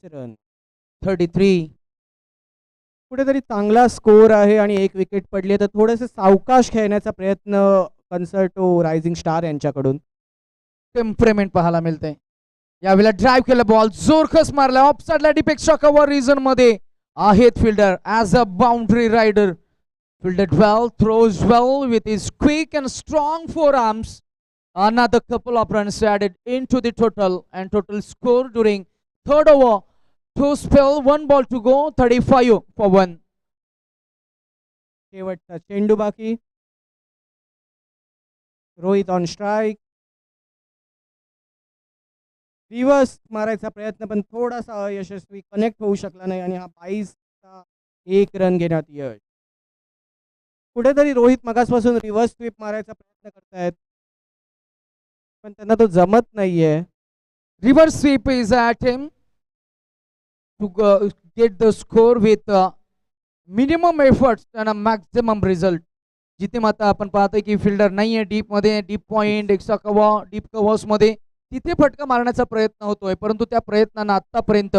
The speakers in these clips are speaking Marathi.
रन. 33. कुठेतरी चांगला स्कोर आहे आणि एक विकेट पडली तर थोडेसे सावकाश खेळण्याचा प्रयत्न कन्सर्टो रायझिंग स्टार यांच्याकडून. टेम्परेमेंट पाहायला मिळते. यावेळेला ड्राईव्ह केला बॉल जोरखस मारला ऑफ साइडला डिपेक्सच्या कव्हर रिजन मध्ये आहेत fielder as a boundary rider. Fielded well, throws well with his quick and strong forearms. Another couple of runs added into the total and total score during third over. Two spell, one ball to go, 35 for 1. शेवटचा चेंडू बाकी. Rohit on strike. रिव्हर्स मारायचा प्रयत्न पण थोडासा अयशस्वी, कनेक्ट होऊ शकला नाही आणि हा 22चा 1 रन घेण्यात यश. कुठेतरी रोहित मगासपासून रिव्हर्स स्वीप मारायचा प्रयत्न करतायत पण त्यांना तो जमत नाहीये. Reverse sweep is at him to get the score with minimum efforts and a maximum result. जिथे मात्र आपण पाहतोय की फिल्डर नाहीये डीप मध्ये, deep point extra cover deep covers मध्ये तिथे फटका मारण्याचा प्रयत्न होतोय परंतु त्या प्रयत्नांना आतापर्यंत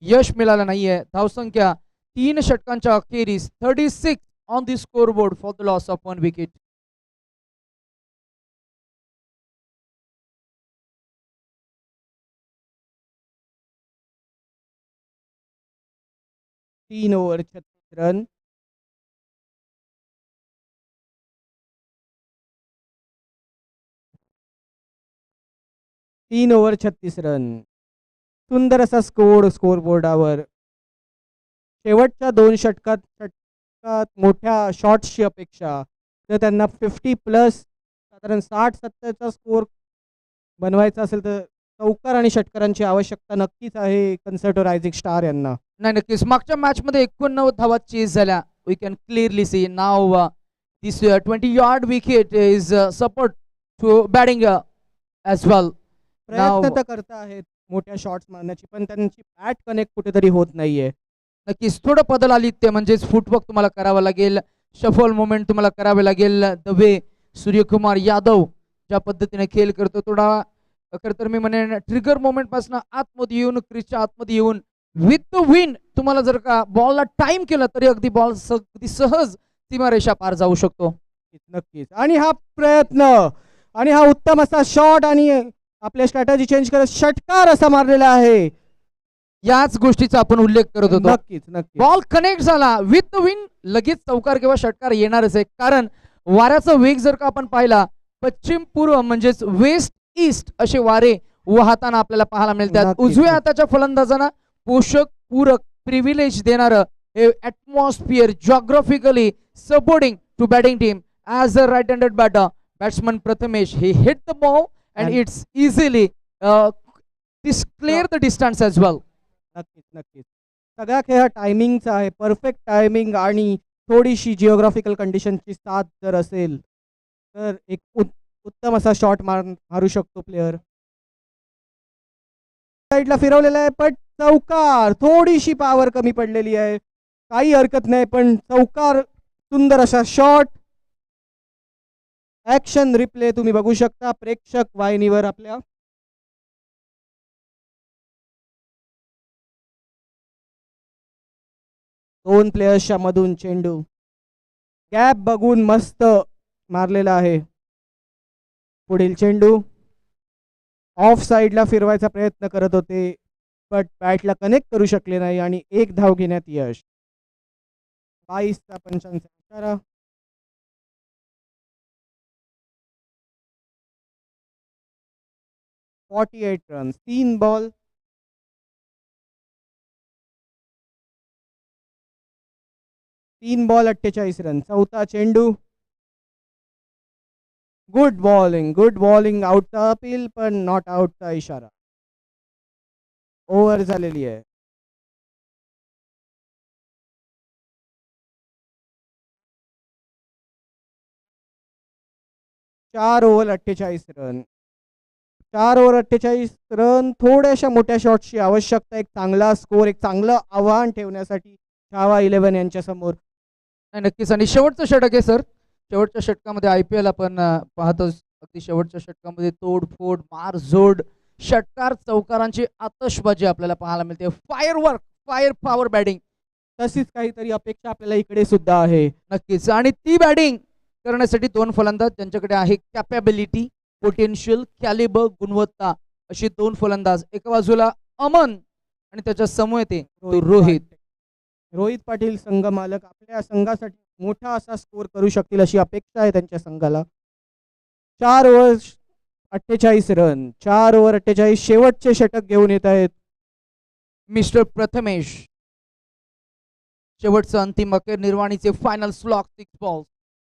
यश मिळालं नाहीये. धावसंख्या 3 षटकांच्या अखेरीस 36 on the scoreboard for the loss of 1 wicket. तीन ओव्हर 36 रन. तीन ओव्हर 36 रन. सुंदर असा स्कोर बोर्डावर. शेवटच्या 2 षटकात मोठ्या शॉट्सची अपेक्षा तर त्यांना 50+ साधारण 60-70चा स्कोर बनवायचा असेल तर चौकार आणि षटकारांची आवश्यकता नक्कीच आहे कन्सर्टो रायझिंग स्टार यांना. नाही नक्कीच मागच्या मॅच मध्ये 89 धावा चेस झाल्या. We can clearly see now this 20 yard wicket is support to batting as well. प्रयत्न तर करत आहेत मोठ्या शॉट्स मारण्याची पण त्यांची बॅट कनेक्ट कुठेतरी होत नाहीये. नक्कीच थोडं बदल आली ते म्हणजेच फुटवर्क तुम्हाला करावं लागेल, शफल मोमेंट तुम्हाला करावे लागेल. द वे सूर्यकुमार यादव ज्या पद्धतीने खेळ करतो थोडा खरं तर मी म्हणेन ट्रिगर मोमेंट पासून आतमध्ये येऊन क्रिसच्या आतमध्ये येऊन विथ द विन तुम्हाला जर का बॉलला टाइम केला तरी अगदी बॉल अगदी सहज सीमारेषा पार जाऊ शकतो. नक्कीच. आणि हा प्रयत्न आणि हा उत्तम असा शॉट आणि आपल्या स्ट्रॅटेजी चेंज करत षटकार असा मारलेला आहे. याच गोष्टीचा आपण उल्लेख करत होतो. नक्कीच नक्कीच. बॉल कनेक्ट झाला विथ द विन लगेच चौकार किंवा षटकार येणारच आहे कारण वाऱ्याचा वेग जर का आपण पाहिला पश्चिम पूर्व म्हणजेच वेस्ट ईस्ट असे वारे वाहताना आपल्याला पाहायला मिळतात. उजव्या हाताच्या फलंदाजांना पोषक पूरक प्रिव्हिलेज देणारं हे atmosphere geographically supporting to batting team as a right handed batsman Prathamesh he hit the ball and it's easily clear the distance as well. नक्कीच नक्कीच. सगळा खेळ टायमिंगचा आहे. परफेक्ट टायमिंग आणि थोडीशी जिओग्राफिकल कंडिशनची साथ जर असेल तर एक उत्तम असा शॉट मारू शकतो प्लेअर. साईडला फिरवलेला आहे पण चौकार. थोडीशी पॉवर कमी पडलेली आहे काही हरकत नाही पण चौकार. सुंदर असा शॉट. ऍक्शन रिप्ले तुम्ही बघू शकता प्रेक्षक वाहिनीवर आपल्या. दोन प्लेयर्सच्या मधून चेंडू गॅप बघून मस्त मारलेला आहे. पुढील चेंडू ऑफ साइडला फिरवायचा प्रयत्न करत होते बट बॅटला कनेक्ट करू शकले नाही आणि 1 धाव घेण्यात यश. 22चा पंचांचा इशारा. $48 रन्स. 3 ball 48 run. चौथा चेंडू. गुड बॉलिंग आउटचा अपील पण नॉट आउटचा इशारा. ओव्हर झालेली आहे. चार ओव्हर 48 रन. 4 over 48 run. थोड्याशा मोठ्या शॉटची आवश्यकता. एक चांगला स्कोर एक चांगलं आव्हान ठेवण्यासाठी छावा 11 यांच्या समोर. नक्कीच. आणि शेवटचं षटक आहे सर. शेवटच्या षटकामध्ये IPL आपण पाहतोच अगदी शेवटच्या षटकामध्ये तोडफोड मारझोड षटकार चौकारांची आतषबाजी आपल्याला पाहायला मिळते. फायरवर्क, फायर पॉवर बॅटिंग तशीच काहीतरी अपेक्षा आपल्याला इकडे सुद्धा आहे. नक्कीच. आणि ती बॅटिंग करण्यासाठी दोन फलंदाज त्यांच्याकडे आहे कॅपॅबिलिटी, पोटेन्शियल, कॅलिबर, गुणवत्ता अशी दोन फलंदाज. एका बाजूला अमन आणि त्याच्या समोर येते तो रोहित. रोहित पाटील संघ मालक आपल्या संघासाठी मोठा असा स्कोर करू शकतील अशी अपेक्षा आहे त्यांच्या संघाला. 4 ओव्हर 48 रन, 4 ओव्हर 48 शेवटचे षटक घेऊन येत आहेत मिस्टर प्रथमेश. शेवटचं अंतिम अखेर निर्वाणीचे फायनल स्लॉक 6 बॉल.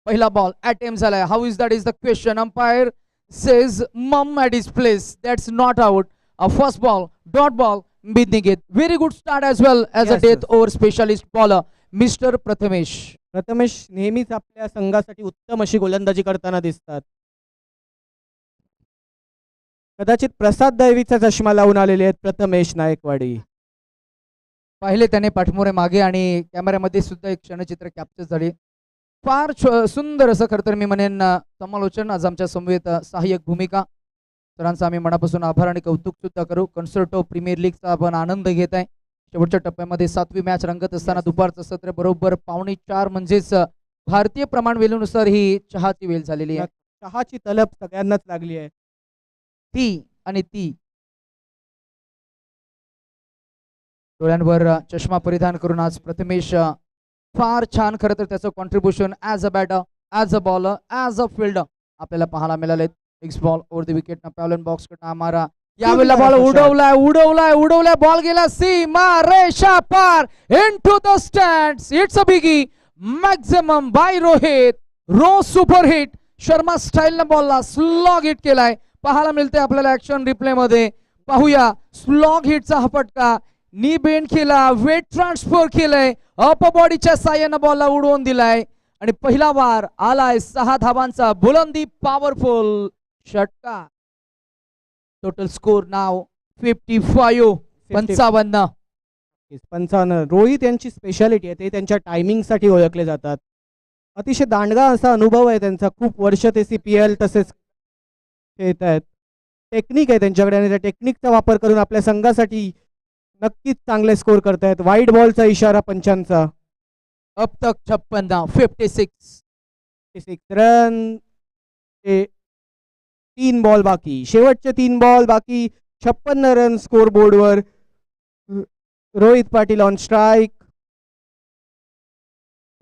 पहिला बॉल अटेम्प्ट झालाय. How is that is the question. Umpire says mum at is place, that's not out. A first ball dot ball बिदनिगेत. Very good start as well as a Yes, death over specialist bowler mister Prathamesh. Prathamesh नेहमीच आपल्या संघासाठी उत्तम अशी गोलंदाजी करताना दिसतात. कदाचित प्रसाद दैवीचा चष्मा लावून आलेले आहेत प्रथमेश नायकवाडी. पाहिले त्याने पाठमोरे मागे आणि कॅमेऱ्यामध्ये सुद्धा एक क्षणचित्र कॅप्चर झाले. फार सुंदर असं खरं तर मी म्हणेन समालोचन आज आमच्या समवेत सहाय्यक भूमिका. सरांचा आम्ही मनापासून आभार आणि कौतुक सुद्धा करू. कन्सर्टो प्रीमियर लीगचा आपण आनंद घेत आहे. शेवटच्या टप्प्यामध्ये 7वी मॅच रंगत असताना दुपारचं सत्र बरोबर 3:45 म्हणजेच भारतीय प्रमाण वेळेनुसार ही चहाची वेळ झालेली आहे. चहाची तलब सगळ्यांनाच लागली आहे. ती आणि ती डोळ्यांवर चष्मा परिधान करून आज प्रथमेश फार छान खरं तर त्याचं contribution as a batter, as a bowler, as a fielder आपल्याला पाहायला मिळाले. एक्स बॉल ओव्हर द विकेट ना पॅव्हलन बॉक्स कडे मारा. यावेळेला बॉल उडवलाय बॉल गेला सीमा रेषा पार into the stands. It's a biggie maximum by Rohit. Ro super hit. Sharma स्टाईलनं बॉलला स्लॉग हिट केलाय. पाहायला मिळते आपल्याला ऍक्शन रिप्ले मध्ये. पाहूया स्लॉग हिटचा हा फटका. नी बेंड केला, वेट ट्रान्सफर केलंय, अप बॉडीच्या साह्यानं बॉलला उडवून दिलाय आणि पहिला वार आलाय 6 धावांचा. बुलंदी पॉवरफुल षटकार. टोटल स्कोर नाव 55. 55. रोहित यांची स्पेशालिटी आहे ते त्यांच्या टायमिंग साठी ओळखले जातात. अतिशय दांडगा असा अनुभव आहे त्यांचा. खूप वर्ष ते CPL तसेच खेळत आहेत. टेक्निक आहे त्यांच्याकडे आणि त्या टेक्निकचा वापर करून आपल्या संघासाठी नक्कीच चांगले स्कोर करतायत. वाईट बॉलचा इशारा पंचांचा. अब तक 56 56 रन. 3 बॉल बाकी, शेवटचे 3 बॉल बाकी. 56 रन स्कोर बोर्डवर. Rohit Patil on strike.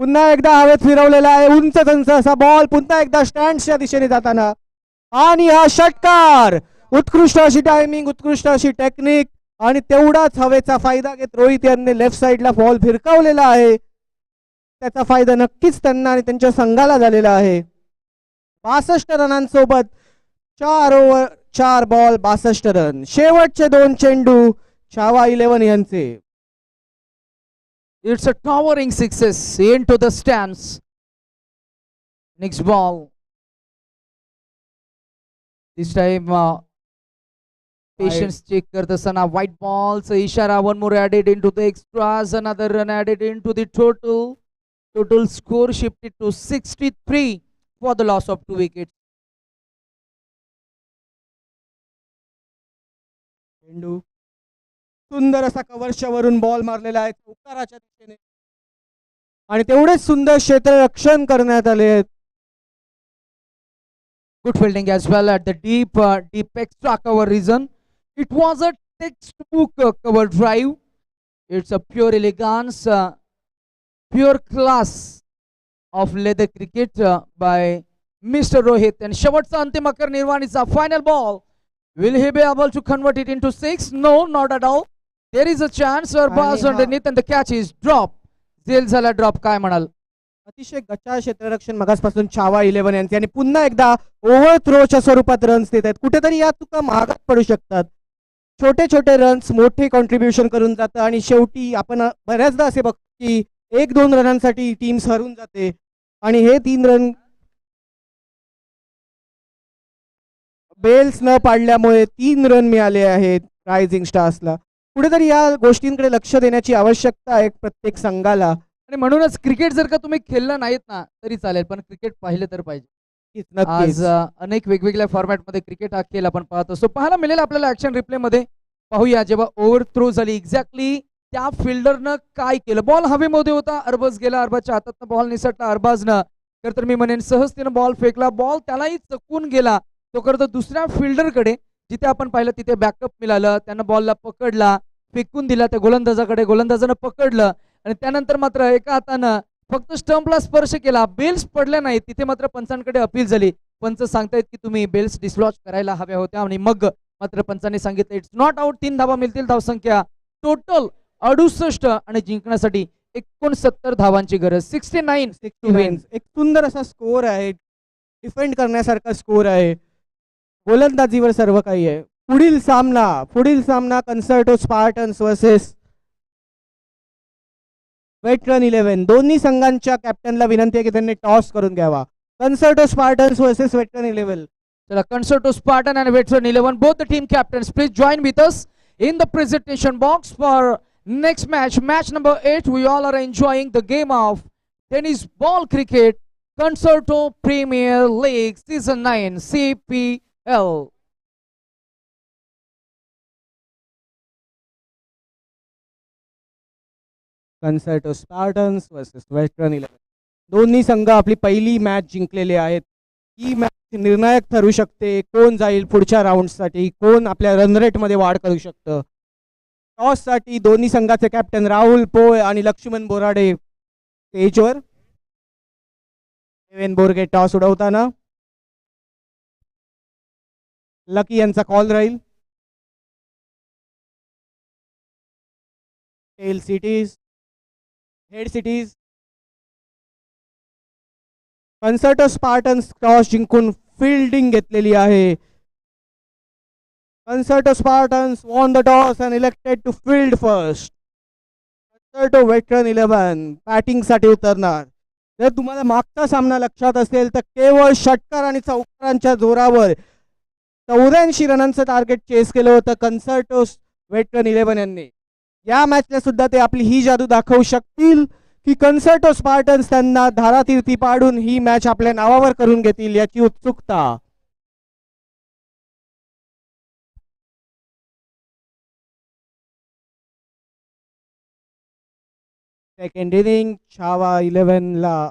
पुन्हा एकदा हवेत फिरवलेला आहे उंच त्यांचा असा बॉल पुन्हा एकदा स्टँड्सच्या दिशेने जाताना. आणि हा षटकार. उत्कृष्ट अशी टायमिंग, उत्कृष्ट अशी टेक्निक आणि तेवढाच हवेचा फायदा घेत रोहित यांनी लेफ्ट साइडला बॉल फिरकावलेला आहे. त्याचा फायदा नक्कीच त्यांना आणि त्यांच्या संघाला झालेला आहे. 62 रनांसोबत 4 ओव्हर 4 बॉल 62 रन. शेवटचे 2 चेंडू छावा 11 यांचे. It's a towering sixes into the stands. Next ball. This time patience check करत असताना white balls इशारा. One more added into the extras. Another run added into the total. Total score shifted to 63 for the loss of 2 wickets. चेंडू सुंदर असा कव्हरच्या वरून बॉल मारलेला आहे चौकाराच्या दिशेने आणि तेवढेच सुंदर क्षेत्ररक्षण करण्यात आले आहेत. Good fielding as well at the deep extra cover region. It was a textbook cover drive. It's a pure elegance, pure class of leather cricket by Mr. Rohit. And शेवटचा अंतिम अखेर निर्वाणीचा final ball. Will he be able to convert it into 6? No, not at all. There is a chance. Buzz underneath and the catch is drop. झेल झाला ड्रॉप. काय म्हणाल? अतिशय गच्चा क्षेत्ररक्षण मगासपासून छावा 11 यांचे आणि पुन्हा एकदा ओव्हर थ्रोच्या स्वरूपात रन्स देत आहेत. कुठेतरी या चुका महागात पडू शकतात. छोटे छोटे रन्स मोठे कॉन्ट्रीब्युशन करून जातं आणि शेवटी आपण बऱ्याचदा असे बघतो की 1-2 रनांसाठी टीम्स हरून जाते आणि हे 3 रन बेल्स न पाडल्यामुळे 3 रन मिळाले आहेत रायझिंग स्टार्सला. कुठेतरी या गोष्टींकडे लक्ष देण्याची आवश्यकता आहे प्रत्येक संघाला. आणि म्हणूनच क्रिकेट जर का तुम्ही खेळलं नाहीत ना तरी चालेल पण क्रिकेट पाहिलं तर पाहिजे. नक्कीच. आज अनेक वेगवेगळ्या फॉर्मॅटमध्ये क्रिकेट हा खेळ आपण पाहत असतो. पाहायला मिळेल आपल्याला ऍक्शन रिप्लेमध्ये. पाहूया जेव्हा ओव्हर थ्रो झाली एक्झॅक्टली त्या फिल्डरनं काय केलं. बॉल हवेमध्ये होता, अरबाज गेला, अरबाजच्या हातातनं बॉल निसटला अरबाजनं. तर मी म्हणेन सहजतेनं बॉल फेकला, बॉल त्यालाही चकून गेला. तो करतो दुसऱ्या फिल्डरकडे, जिथे आपण पाहिलं तिथे बॅकअप मिळालं. त्यानं बॉलला पकडला, फेकून दिला त्या गोलंदाजाकडे, गोलंदाजानं पकडलं आणि त्यानंतर मात्र एका हातानं फक्त स्टंपला स्पर्श केला, बेल्स पडल्या नाहीत. तिथे मात्र पंचांकडे अपील झाली. पंच सांगतायत की तुम्ही बेल्स डिसलॉज करायला हव्या होत्या आणि मग मात्र पंचांनी सांगितलं इट्स नॉट आउट. 3 धावा मिळतील. धावसंख्या टोटल 68 आणि जिंकण्यासाठी 69 धावांची गरज. 69 टू विन. एक सुंदर असा स्कोर आहे, डिफेंड करण्यासारखा स्कोर आहे, गोलंदाजीवर सर्व काही आहे. पुढील सामना कन्सर्टो स्पार्टन्स वर्सेस वेटरन 11. दोन्ही संघांच्या कॅप्टनला विनंती आहे की त्यांनी टॉस करून घ्यावा. कन्सर्टो स्पार्टन्स वर्सेस वेटरन 11. चला, Concerto Spartan and Veteran 11, both the team captains, please join with us in the presentation box for next match. Match number 8. We all are enjoying the game of tennis ball cricket, Concerto Premier League Season 9 CPL. Concerto Spartans versus Veteran 11. दोन्ही संघ आपली पहिली मॅच जिंकलेले आहेत. ही मॅच निर्णायक ठरू शकते. कोण जाईल पुढच्या राऊंडसाठी, कोण आपल्या रन रेटमध्ये वाढ करू शकतं. टॉससाठी दोन्ही संघाचे कॅप्टन राहुल पोळ आणि लक्ष्मण बोराडे स्टेजवर. देवेन बोरगे टॉस उडवताना. लकी यांचा कॉल राहील. Tail cities, head cities. Concerto Spartans toss जिंकून फिल्डिंग घेतलेली आहे. कन्सर्टो स्पार्टन्स won the toss and elected to field first. Concerto Veteran 11 batting साठी उतरणार. जर तुम्हाला मागचा सामना लक्षात असेल तर केवळ षटकार आणि चौकारांच्या जोरावर 84 रनांचं टार्गेट चेस केलं होतं कन्सर्टो वेटरन 11 यांनी. या मॅचला सुद्धा ते आपली ही जादू दाखवू शकतील की कन्सर्टो स्पार्टन्स त्यांना धारातीर्थी पाडून ही मॅच आपल्या नावावर करून घेतील याची उत्सुकता. Second inning. छावा 11 ला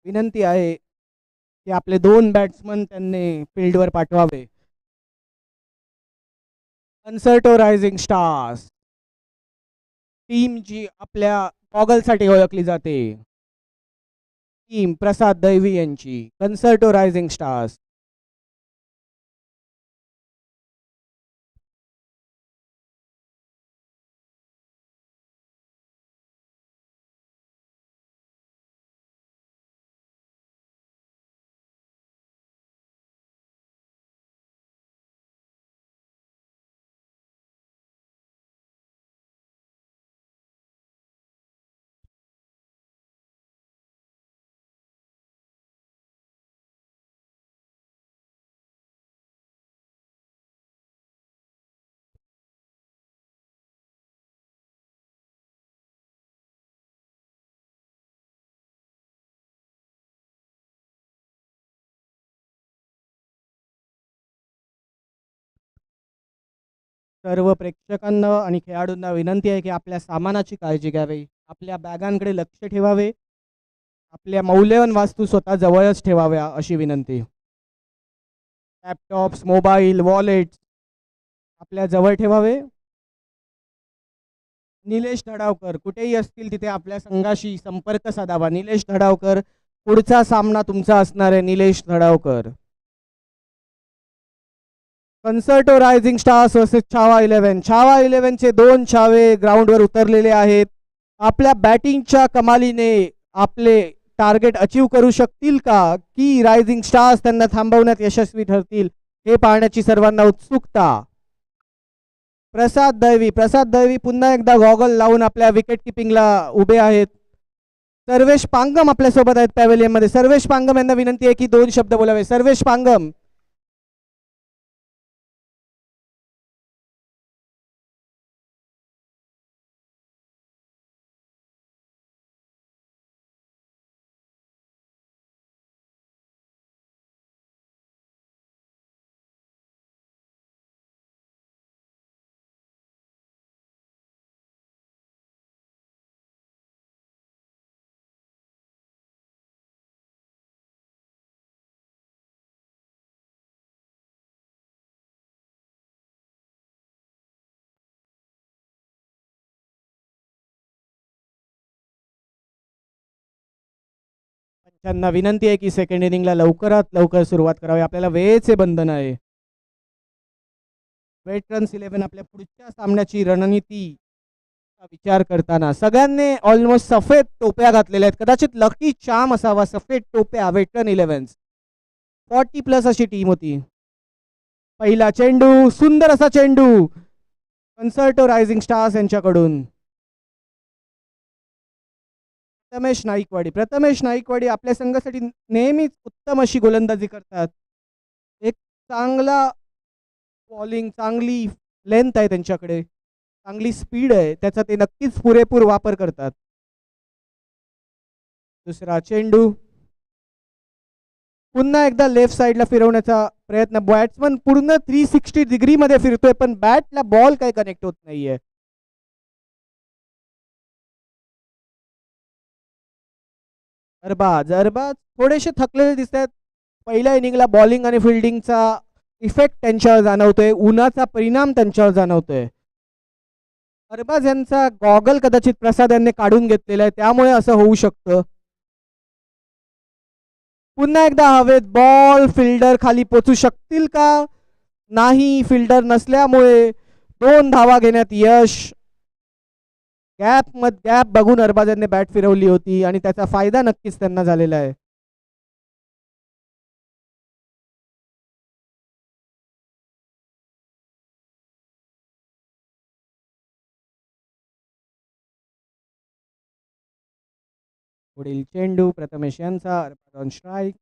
विनंती आहे की आपले 2 बॅट्समन त्यांनी फील्डवर पाठवावे. कन्सर्टो रायझिंग स्टार्स टीम जी आपल्या गॉगलसाठी ओळखली जाते, टीम प्रसाद दैवी यांची कन्सर्टो रायझिंग स्टार्स. सर्व प्रेक्षकांना आणि खेळाडूंना विनंती आहे की आपल्या सामानाची काळजी घ्यावी, आपल्या बॅगांकडे लक्ष ठेवावे, आपल्या मौल्यवान वास्तू स्वतः जवळच ठेवाव्या अशी विनंती. लॅपटॉप्स, मोबाईल, वॉलेट्स आपल्या जवळ ठेवावे. निलेश धडावकर कुठेही असतील तिथे आपल्या संघाशी संपर्क साधावा. निलेश धडावकर, पुढचा सामना तुमचा असणार आहे. Nilesh Dhadavkar. Concerto Rising Stars versus Chhava 11. Chhava 11 चे 2 छावे ग्राउंडवर उतरलेले आहेत. आपल्या बॅटिंगच्या कमालीने आपले टार्गेट अचीव करू शकतील का, की रायझिंग स्टार्स त्यांना थांबवण्यात यशस्वी ठरतील, हे पाहण्याची सर्वांना उत्सुकता. प्रसाद दैवी पुन्हा एकदा गॉगल लावून आपल्या विकेट किपिंगला उभे आहेत. सर्वेश पांगम आपल्यासोबत आहेत पॅव्हेलियन मध्ये. सर्वेश पांगम यांना विनंती आहे की 2 शब्द बोलावे. सर्वेश पांगम. त्यांना विनंती आहे की सेकंड इनिंगला लवकरात लवकर सुरुवात करावी. आपल्याला वेळेचे बंधन आहे. वेटरन्स 11 आपल्या पुढच्या सामन्याची रणनीती विचार करताना सगळ्यांनी ऑलमोस्ट सफेद टोप्या घातलेल्या आहेत. कदाचित लकी चार्म असावा. सफेद टोप्या वेटरन 11 40+ अशी टीम होती. पहिला चेंडू, सुंदर असा चेंडू कन्सर्टो रायझिंग स्टार्स यांच्याकडून. प्रथमेश नाईकवाडी आपल्या संघासाठी नेहमीच उत्तम अशी गोलंदाजी करतात. एक चांगला बॉलिंग, चांगली लेंथ आहे त्यांच्याकडे, चांगली स्पीड आहे, त्याचा ते नक्कीच पुरेपूर वापर करतात. दुसरा चेंडू पुन्हा एकदा लेफ्ट साईडला फिरवण्याचा प्रयत्न. बॅट्समन पूर्ण 360 डिग्री मध्ये फिरतोय पण बॅटला बॉल काही कनेक्ट होत नाहीये. अरबाज थोडेसे थकलेले दिसत आहेत. पहिल्या इनिंगला बॉलिंग आणि फिल्डिंगचा इफेक्ट त्यांच्यावर जाणवतोय, उन्हाचा परिणाम त्यांच्यावर जाणवतोय. अरबाज यांचा गॉगल कदाचित प्रसाद यांनी काढून घेतलेला आहे, त्यामुळे असं होऊ शकतं. पुन्हा एकदा हवेत बॉल, फिल्डर खाली पोचू शकतील का? नाही. फिल्डर नसल्यामुळे 2 धावा घेण्यात यश. गॅप बघून अरबाज यांनी बॅट फिरवली होती आणि त्याचा फायदा नक्कीच त्यांना झालेला आहे. पुढील चेंडू प्रथमेश यांचा, ऑन स्ट्राईक.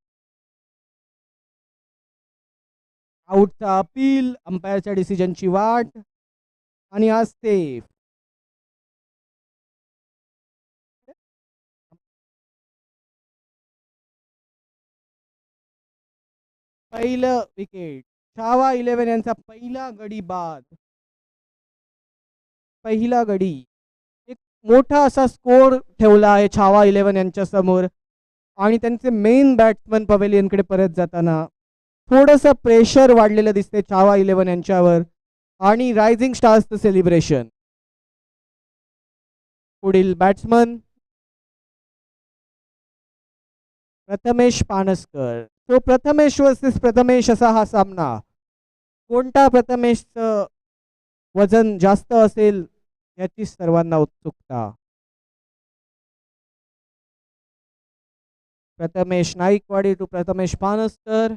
आउटचा अपील, अंपायरच्या डिसिजनची वाट आणि आज सेफ. पहिलं विकेट. छावा 11 यांचा पहिला गडी बाद. पहिला गडी. एक मोठा असा स्कोर ठेवला आहे छावा 11 यांच्या समोर आणि त्यांचे मेन बॅट्समन पवेलियनकडे परत जाताना थोडंसं प्रेशर वाढलेलं दिसते छावा 11 यांच्यावर आणि रायझिंग स्टार्सचं सेलिब्रेशन. पुढील बॅट्समन प्रथमेश पानसकर. तो प्रथमेश वर्सेस प्रथमेश असा हा सामना. कोणता प्रथमेशचं वजन जास्त असेल याची सर्वांना उत्सुकता. प्रथमेश नाईकवाडी टू प्रथमेश पानसकर.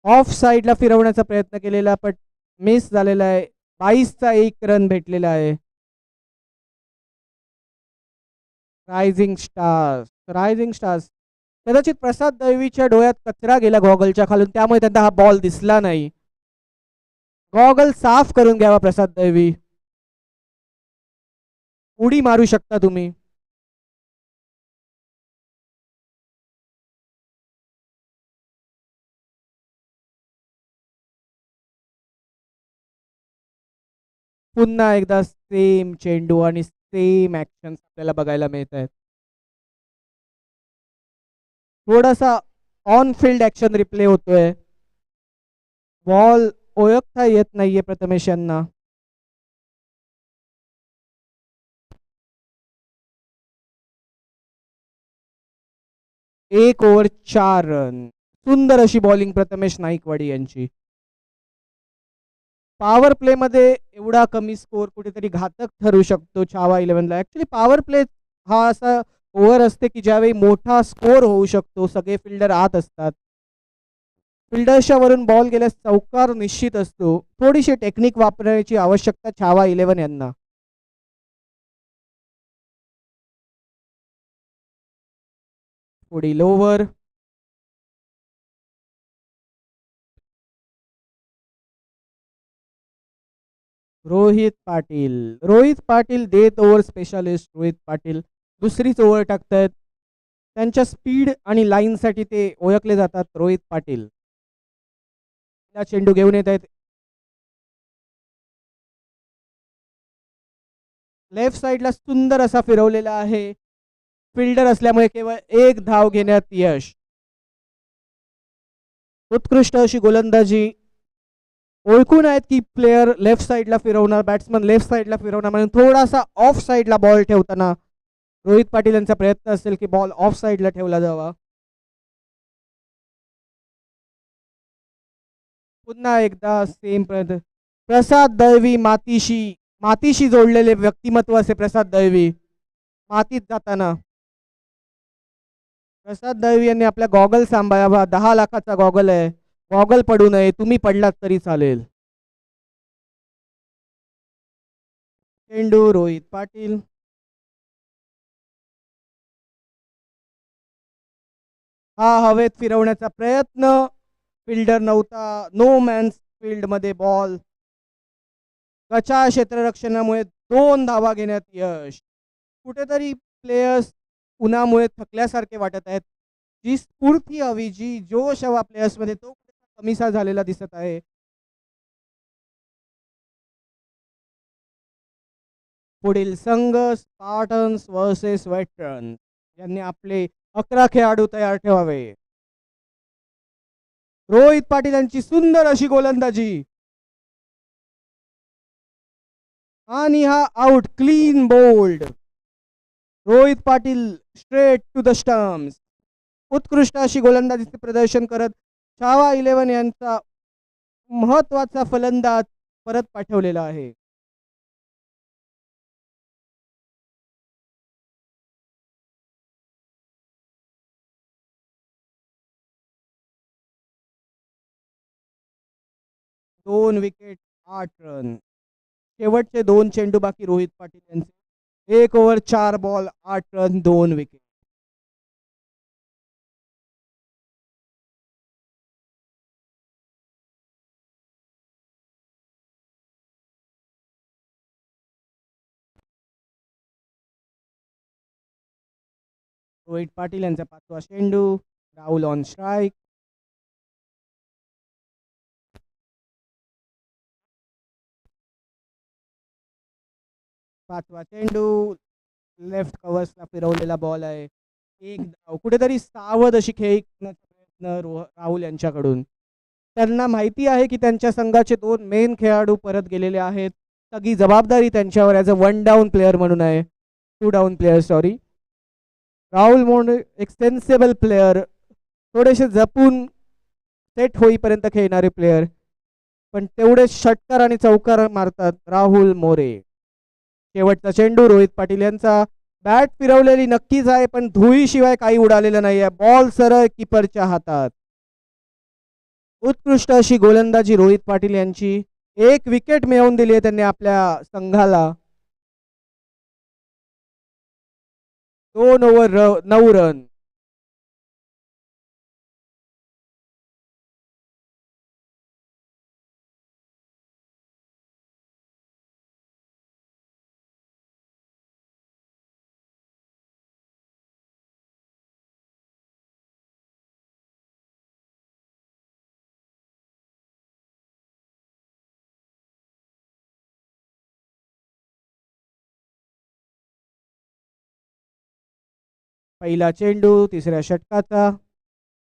ऑफ साईडला फिरवण्याचा प्रयत्न केलेला पण मिस झालेला आहे. 22चा 1 रन भेटलेला आहे. रायझिंग स्टार्स कदाचित प्रसाद दैवीच्या डोळ्यात कचरा गेला गॉगलच्या खालून, त्यामुळे त्यांना हा बॉल दिसला नाही. गॉगल साफ करून घ्यावा प्रसाद दैवी. उडी मारू शकता तुम्ही. पुन्हा एकदा सेम चेंडू आणि सेम ऍक्शन आपल्याला बघायला मिळत आहेत. थोडासा ऑन फील्ड ऍक्शन रिप्ले होतोय. बॉल ओळखता येत नाहीये प्रथमेश यांना. एक ओव्हर 4 रन. सुंदर अशी बॉलिंग प्रथमेश नाईकवाडी यांची. पॉवर प्ले मध्ये एवढा कमी स्कोर कुठेतरी घातक ठरू शकतो छावा 11ला. ऍक्च्युली पॉवर प्ले हा असा ओव्हर असते की ज्यावेळी मोठा स्कोर होऊ शकतो, सगळे फिल्डर आत असतात, फिल्डर्सच्या वरून बॉल गेल्यास चौकार निश्चित असतो. थोडीशी टेक्निक वापरण्याची आवश्यकता छावा 11 यांना. पुढील over. Rohit Patil death over specialist. Rohit Patil दुसरीच ओव्हर टाकतायत. त्यांच्या स्पीड आणि लाईनसाठी ते ओळखले जातात. रोहित पाटील चेंडू घेऊन येत आहेत. लेफ्ट साईडला सुंदर असा फिरवलेला आहे. फिल्डर असल्यामुळे केवळ 1 धाव घेण्यात यश. उत्कृष्ट अशी गोलंदाजी. ओळखून आहेत की प्लेयर लेफ्ट साईडला फिरवणार, बॅट्समन लेफ्ट साईडला फिरवणार, म्हणून थोडासा ऑफ साईडला बॉल ठेवताना रोहित पाटील यांचा प्रयत्न असेल की बॉल ऑफ साईडला ठेवला जावा. पुन्हा एकदा सेम प्रयत्न. प्रसाद दळवी मातीशी जोडलेले व्यक्तिमत्व असे प्रसाद दळवी. मातीत जाताना प्रसाद दळवी यांनी आपल्या गॉगल सांभाळावा. 10 लाखाचा गॉगल आहे. गॉगल पडू नये. तुम्ही पडलात तरी चालेल. चेंडू रोहित पाटील. हा हवेत फिरवण्याचा प्रयत्न. फिल्डर नव्हता. नो मॅन्स फील्ड मध्ये बॉल. गचा क्षेत्ररक्षणामुळे 2 धावा घेण्यात यश. कुठेतरी प्लेयर्स उन्हामुळे थकल्यासारखे वाटत आहेत. जी स्फूर्ती हवी, जी जोश हवा प्लेयर्स मध्ये, तो कमीसा झालेला दिसत आहे. पुढील संघ स्पार्टन्स वर्सेस वेटरन यांनी आपले 11 खेळाडू तयार ठेवावे. रोहित पाटील यांची सुंदर अशी गोलंदाजी आणि हा out. Clean bowled. Rohit Patil straight to the stumps. उत्कृष्ट अशी गोलंदाजीचे प्रदर्शन करत छावा 11 यांचा महत्वाचा फलंदाज परत पाठवलेला आहे. दोन विकेट 8 रन. शेवटचे 2 चेंडू बाकी रोहित पाटील यांचे. 1 over 4 ball 8 run 2 wicket. Rohit Patil यांचा 5वा चेंडू. Rahul on strike. पाचवा चेंडू. लेफ्ट कव्हर्सला फिरवलेला बॉल आहे. एक धाव. कुठेतरी सावध अशी खेळी प्रयत्न राहुल यांच्याकडून. त्यांना माहिती आहे की त्यांच्या संघाचे 2 मेन खेळाडू परत गेलेले आहेत. सगळी जबाबदारी त्यांच्यावर ॲज अ 1 डाऊन प्लेअर म्हणून आहे. 2 डाऊन प्लेअर सॉरी. राहुल म्हणून एक सेन्सेबल प्लेअर, थोडेसे जपून सेट होईपर्यंत खेळणारे प्लेअर, पण तेवढे षटकार आणि चौकार मारतात राहुल मोरे. शेवटचा चेंडू रोहित पाटील यांचा. बॅट फिरवलेली नक्कीच आहे, पण धुळीशिवाय काही उडालेलं नाही आहे. बॉल सरळ किपरच्या हातात. उत्कृष्ट अशी गोलंदाजी रोहित पाटील यांची. 1 विकेट मिळवून दिली आहे त्यांनी आपल्या संघाला. 2 ओव्हर 9 रन. पहिला चेंडू 3ऱ्या षटकाचा.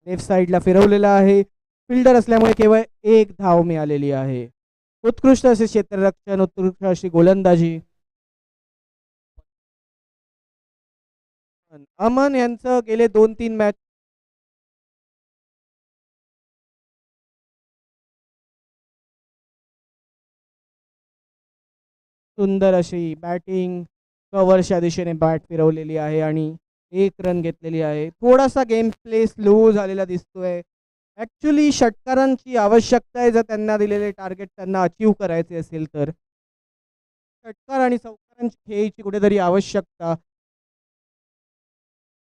लेफ्ट साईडला फिरवलेला आहे. फिल्डर असल्यामुळे केवळ 1 धाव मिळालेली आहे. उत्कृष्ट असे क्षेत्ररक्षण, उत्कृष्ट अशी गोलंदाजी. अमन यांचं गेले 2-3 मॅच सुंदर अशी बॅटिंग. कव्हरच्या दिशेने बॅट फिरवलेली आहे आणि 1 रन घेतलेली आहे. थोडासा गेम प्ले स्लो झालेला दिसतोय. ॲक्च्युली षटकारांची आवश्यकता आहे जर त्यांना दिलेले टार्गेट त्यांना अचीव करायचे असेल तर. षटकार आणि चौकारांची खेळीची कुठेतरी आवश्यकता.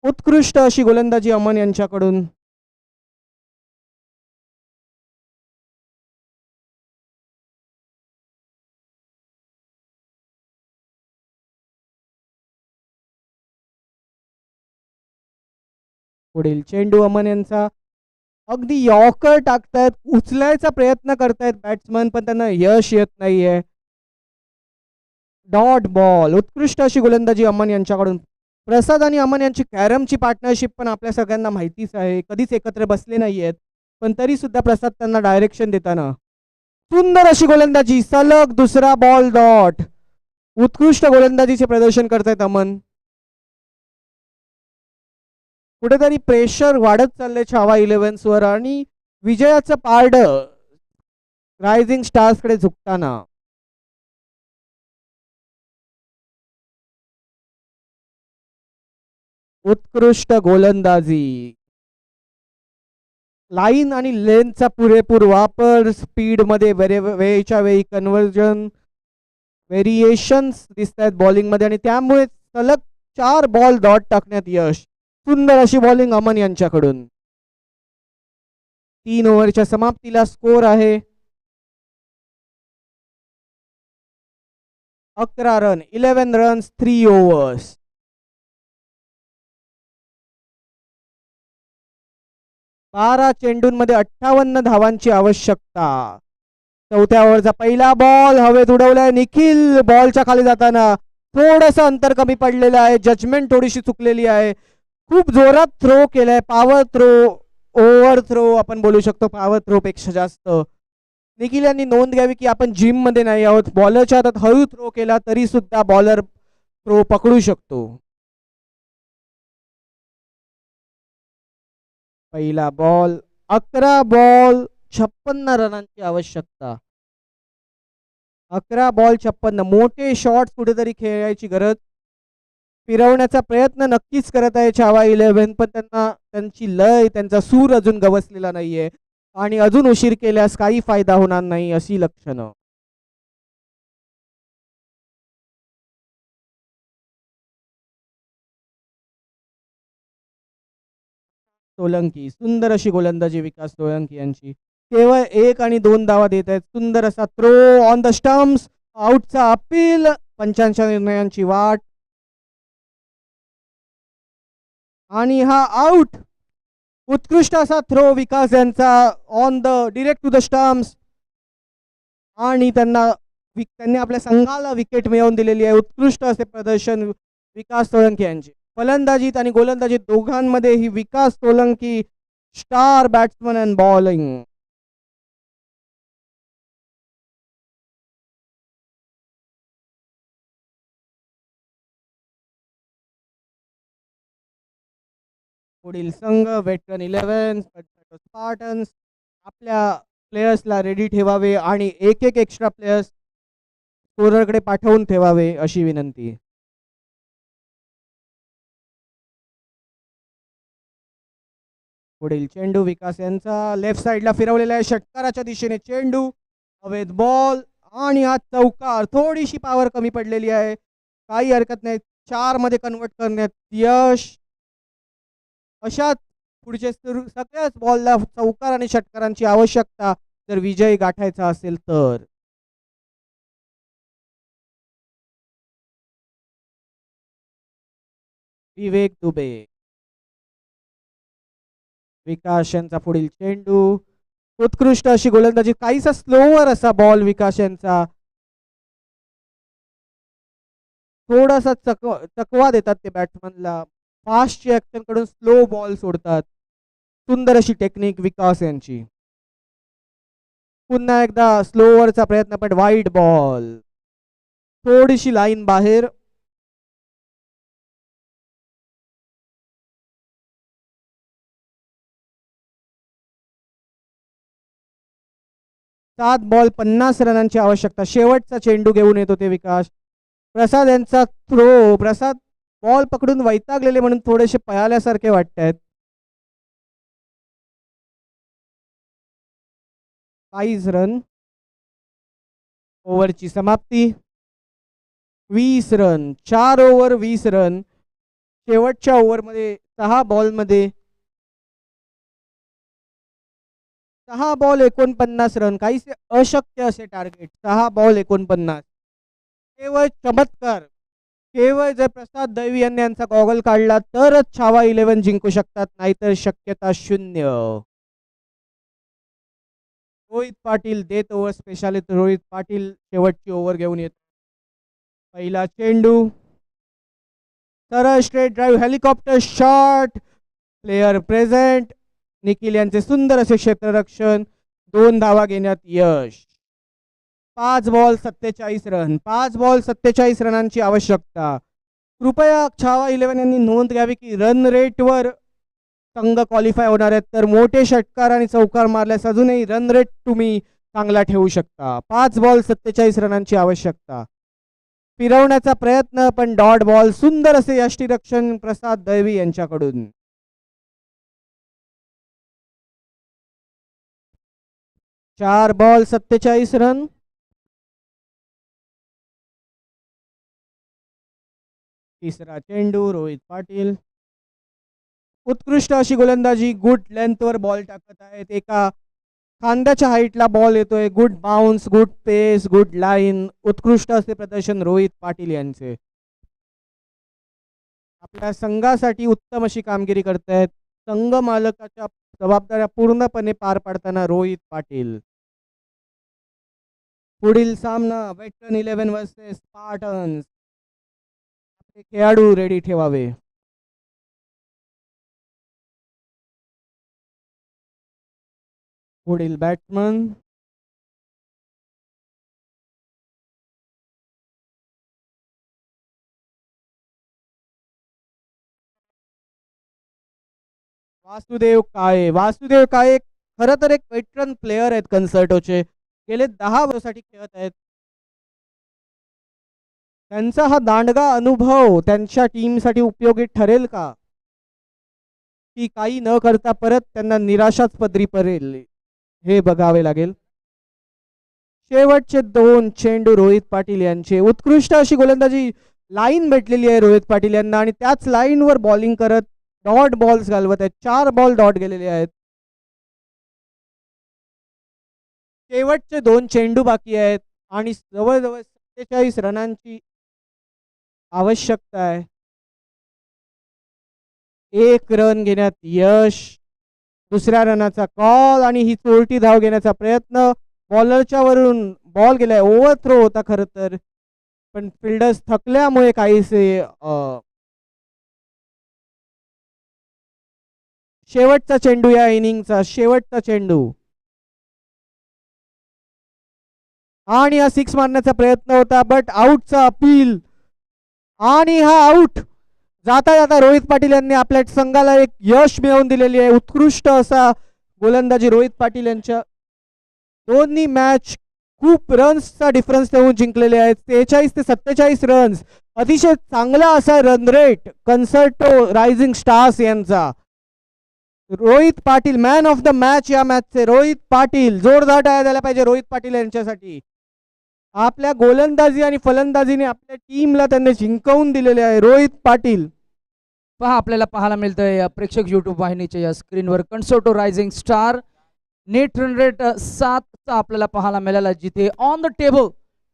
उत्कृष्ट अशी गोलंदाजी अमन यांच्याकडून. पुढील चेंडू अमन यांचा. अगदी यॉर्कर टाकतायत, उचलायचा प्रयत्न करतायत बॅट्समन, पण त्यांना यश येत नाहीये. Dot ball. उत्कृष्ट अशी गोलंदाजी अमन यांच्याकडून. प्रसाद आणि अमन यांची कॅरमची पार्टनरशिप पण आपल्या सगळ्यांना माहितीच आहे. कधीच एकत्र बसले नाहीयेत, पण तरी सुद्धा प्रसाद त्यांना डायरेक्शन देताना. सुंदर अशी गोलंदाजी. सलग 2रा बॉल डॉट. उत्कृष्ट गोलंदाजीचे प्रदर्शन करतायत अमन. कुठेतरी प्रेशर वाढत चाललंय छावा इलेव्हन्सवर आणि विजयाचं पारड रायझिंग स्टार्सकडे झुकताना. उत्कृष्ट गोलंदाजी, लाईन आणि लेनचा पुरेपूर वापर, स्पीडमध्ये वेळच्या वेळी कन्व्हर्जन व्हेरिएशन्स दिसत आहेत बॉलिंगमध्ये आणि त्यामुळे सलग 4 बॉल डॉट टाकण्यात यश. सुंदर अशी बॉलिंग अमन यांच्याकडून. 3 ओव्हरच्या समाप्तीला स्कोर आहे 11 रन, 11 रन्स 3 ओव्हर्स. बारा चेंडूंमध्ये 58 धावांची आवश्यकता. चौथ्या ओव्हरचा पहिला बॉल हवेत उडवलाय निखिल. बॉलच्या खाली जाताना थोडस अंतर कमी पडलेलं आहे, जजमेंट थोडीशी चुकलेली आहे. खूप जोरात थ्रो केलाय, पॉवर थ्रो, ओव्हर थ्रो आपण बोलू शकतो, पॉवर थ्रो पेक्षा जास्त. निखिल यांनी नोंद घ्यावी की आपण जिम मध्ये नाही आहोत. बॉलरच्या हातात हळू थ्रो केला तरी सुद्धा बॉलर थ्रो पकडू शकतो. पहिला बॉल, 11 बॉल 56 रनांची आवश्यकता. 11 बॉल 56. मोठे शॉट्स कुठेतरी खेळायची गरज. फिरवण्याचा प्रयत्न नक्कीच करत आहे छावा इलेव्हन, पण त्यांना त्यांची लय, त्यांचा सूर अजून गवसलेला नाहीये आणि अजून उशीर केल्यास काही फायदा होणार नाही अशी लक्षणं. सोलंकी, सुंदर अशी गोलंदाजी विकास सोलंकी यांची. केवळ 1 आणि 2 धावा देत आहेत. सुंदर असा थ्रो ऑन द स्टम्प्स, आउटचा अपील, पंचांच्या निर्णयांची वाट आणि हा आउट. उत्कृष्ट असा थ्रो विकास यांचा on the direct to the stumps आणि त्यांनी आपल्या संघाला विकेट मिळवून दिलेली आहे. उत्कृष्ट असे प्रदर्शन विकास सोलंकी यांचे. फलंदाजीत आणि गोलंदाजीत दोघांमध्ये ही Vikas Solanki star batsman and bowling. पुढील संघ वेटरन 11 स्पार्टन्स. आपल्या प्लेयर्सला रेडी ठेवावे आणि एक एक्स्ट्रा प्लेयर्स स्कोररकडे पाठवून ठेवावे अशी विनंती. पुढील चेंडू विकास यांचा लेफ्ट साइडला फिरवलेला आहे, षटकाराच्या दिशेने चेंडू, हवेत बॉल आणि हा चौकार. थोडीशी पॉवर कमी पडलेली आहे, काही हरकत नाही, 4 मध्ये कन्वर्ट करण्यात यश. अशाच पुढचे सगळ्याच बॉलला चौकार आणि षटकारांची आवश्यकता जर विजय गाठायचा असेल तर. विवेक दुबे, विकास यांचा पुढील चेंडू, उत्कृष्ट अशी गोलंदाजी, काहीसा स्लोवर असा बॉल विकास यांचा. थोडासा चकवा देतात ते बॅट्समनला, फास्ट ऍक्शन कडून स्लो बॉल सोडतात. सुंदर अशी टेक्निक विकास यांची. पुन्हा एकदा स्लोवरचा प्रयत्न पण वाईड बॉल, थोडीशी लाईन बाहेर. सात बॉल 50 रनांची आवश्यकता. शेवटचा चेंडू घेऊन येतो ते विकास. प्रसाद यांचा थ्रो, प्रसाद बॉल पकडून वैतागलेले म्हणून थोडेसे पळाल्यासारखे वाटत आहेत. 22 रन, ओव्हरची समाप्ती 20 रन, 4 ओव्हर 20 रन. शेवटच्या ओव्हरमध्ये 6 बॉलमध्ये 6 बॉल 49 रन, काहीसे अशक्य असे टार्गेट. 6 बॉल 49, केवळ चमत्कार. केवळ जर प्रसाद दैवी यांनी यांचा गॉगल काढला तरच छावा 11 जिंकू शकतात, नाहीतर शक्यता शून्य. रोहित पाटील देत ओव्हर स्पेशालिस्ट. रोहित पाटील शेवटची ओव्हर घेऊन येत. पहिला चेंडू, सरळ straight drive, helicopter shot, player present. Nikhil यांचे सुंदर असे क्षेत्ररक्षण, 2 धावा घेण्यात यश. 5 बॉल 47 रन, 5 बॉल 47 रनांची आवश्यकता. कृपया छावा 11 यांनी नोंद घ्यावी की रन रेटवर संघ क्वालिफाय होणार आहेत, तर मोठे षटकार आणि चौकार मारल्यास अजूनही रन रेट तुम्ही चांगला ठेवू शकता. 5 बॉल 47 रनांची आवश्यकता. फिरवण्याचा प्रयत्न पण डॉट बॉल. सुंदर असे यष्टीरक्षण प्रसाद दैवी यांच्याकडून. चार बॉल 47 रन. तिसरा चेंडू रोहित पाटील. उत्कृष्ट अशी गोलंदाजी. गुड लेंथवर बॉल टाकत आहेत. एका खांद्याच्या हाईटला बॉल येतोय. गुड बाउन्स, गुड पेस, गुड लाईन. उत्कृष्ट असे प्रदर्शन रोहित पाटील यांचे. आपल्या संघासाठी उत्तम अशी कामगिरी करतायत. संघ मालकाच्या जबाबदाऱ्या पूर्णपणे पार पाडताना रोहित पाटील. पुढील सामना वेस्टर्न 11 वर्सेस स्पार्टन्स. खेळाडू रेडी ठेवावे. पुढील बॅट्समन वासुदेव काळे. वासुदेव काळे खरं तर एक वेटरन प्लेयर आहेत कन्सर्टोचे. गेले 10 वर्षासाठी खेळत आहेत. त्यांचा हा दांडगा अनुभव त्यांच्या टीमसाठी उपयोगी ठरेल का, की काही न करता परत त्यांना निराशाच पदरी पडेल, हे बघावे लागेल. शेवटचे 2 चेंडू रोहित पाटील यांचे. उत्कृष्ट अशी गोलंदाजी. लाईन भेटलेली आहे रोहित पाटील यांना आणि त्याच लाईनवर बॉलिंग करत डॉट बॉल्स घालवत आहेत. 4 बॉल डॉट गेलेले आहेत. शेवटचे 2 चेंडू बाकी आहेत आणि जवळजवळ 47 रनांची आवश्यकता आहे. 1 रन घेण्यात यश. दुसऱ्या रनाचा कॉल आणि ही चोरटी धाव घेण्याचा प्रयत्न. बॉलरच्या वरून बॉल गेलाय. ओव्हर थ्रो होता खरं तर, पण फिल्डर्स थकल्यामुळे काहीसे शेवटचा चेंडू या इनिंगचा. शेवटचा चेंडू आणि हा 6 मारण्याचा प्रयत्न होता, बट आउटचा अपील आणि हा आउट. जाता जाता रोहित पाटील यांनी आपल्या संघाला एक यश मिळवून दिलेली आहे. उत्कृष्ट असा गोलंदाजी रोहित पाटील यांच्या. दोन्ही मॅच खूप रन्सचा डिफरन्स देऊन जिंकलेले आहेत. 43 ते 47 रन्स. अतिशय चांगला असा रन रेट कन्सर्टो रायझिंग स्टार्स यांचा. Rohit Patil man of the match या मॅचचे. रोहित पाटील. जोरदार टाळ्या द्यायला पाहिजे रोहित पाटील यांच्यासाठी. आपल्या गोलंदाजी आणि फलंदाजीने आपल्या टीमला त्यांनी जिंकवून दिलेले आहे. रोहित पाटील पहा आपल्याला पाहायला मिळतंय प्रेक्षक युट्यूब वाहिनीच्या या स्क्रीनवर Concerto Rising Star. Net run rate 7 चा आपल्याला पाहायला मिळाला, जिथे ऑन द टेबल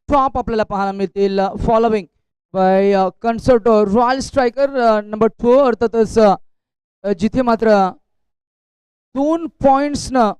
टॉप आपल्याला पाहायला मिळतील following by Concerto Royal Striker number 2. अर्थातच जिथे मात्र 2 पॉइंट्स न